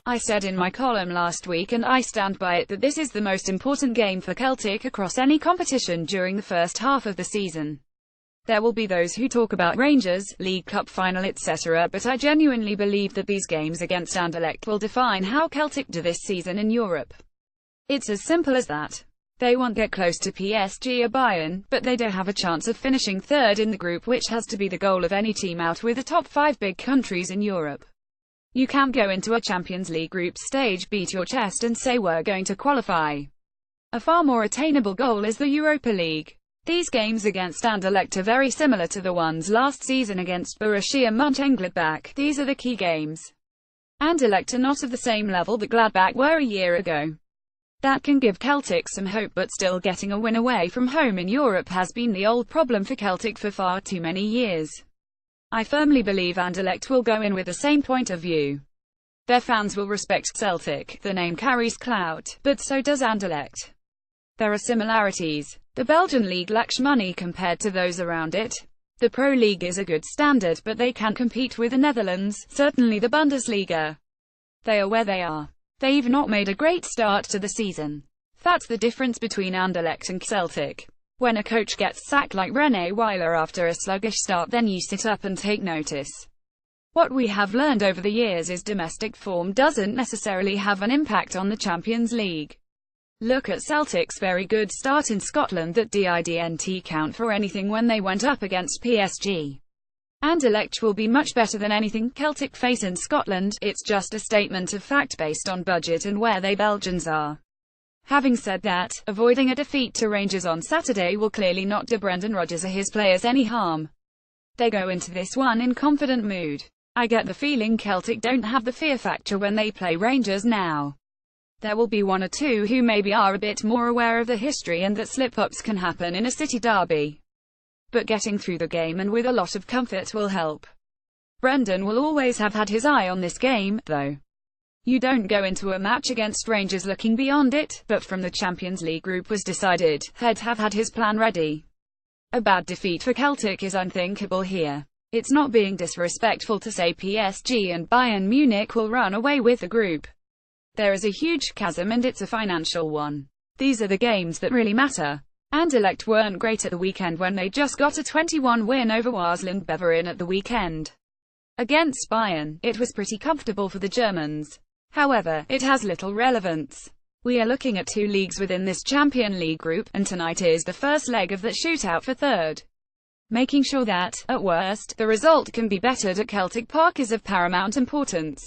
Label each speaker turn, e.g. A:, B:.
A: I said in my column last week, and I stand by it, that this is the most important game for Celtic across any competition during the first half of the season. There will be those who talk about Rangers, League Cup final etc., but I genuinely believe that these games against Anderlecht will define how Celtic do this season in Europe. It's as simple as that. They won't get close to PSG or Bayern, but they do have a chance of finishing third in the group, which has to be the goal of any team out with the top 5 big countries in Europe. You can't go into a Champions League group stage, beat your chest and say we're going to qualify. A far more attainable goal is the Europa League. These games against Anderlecht are very similar to the ones last season against Borussia Mönchengladbach. These are the key games. Anderlecht are not of the same level that Gladbach were a year ago. That can give Celtic some hope, but still getting a win away from home in Europe has been the old problem for Celtic for far too many years. I firmly believe Anderlecht will go in with the same point of view. Their fans will respect Celtic, the name carries clout, but so does Anderlecht. There are similarities. The Belgian league lacks money compared to those around it. The Pro League is a good standard, but they can't compete with the Netherlands, certainly the Bundesliga. They are where they are. They've not made a great start to the season. That's the difference between Anderlecht and Celtic. When a coach gets sacked like René Weiler after a sluggish start, then you sit up and take notice. What we have learned over the years is domestic form doesn't necessarily have an impact on the Champions League. Look at Celtic's very good start in Scotland that didn't count for anything when they went up against PSG. Anderlecht will be much better than anything Celtic face in Scotland. It's just a statement of fact based on budget and where they Belgians are. Having said that, avoiding a defeat to Rangers on Saturday will clearly not do Brendan Rodgers or his players any harm. They go into this one in confident mood. I get the feeling Celtic don't have the fear factor when they play Rangers now. There will be one or two who maybe are a bit more aware of the history and that slip-ups can happen in a city derby. But getting through the game and with a lot of comfort will help. Brendan will always have had his eye on this game, though. You don't go into a match against Rangers looking beyond it, but from the Champions League group was decided, he'd have had his plan ready. A bad defeat for Celtic is unthinkable here. It's not being disrespectful to say PSG and Bayern Munich will run away with the group. There is a huge chasm and it's a financial one. These are the games that really matter. Anderlecht weren't great at the weekend when they just got a 21 win over Waasland Beveren at the weekend. Against Bayern, it was pretty comfortable for the Germans. However, it has little relevance. We are looking at 2 leagues within this Champions League group, and tonight is the first leg of that shootout for third. Making sure that, at worst, the result can be bettered at Celtic Park is of paramount importance.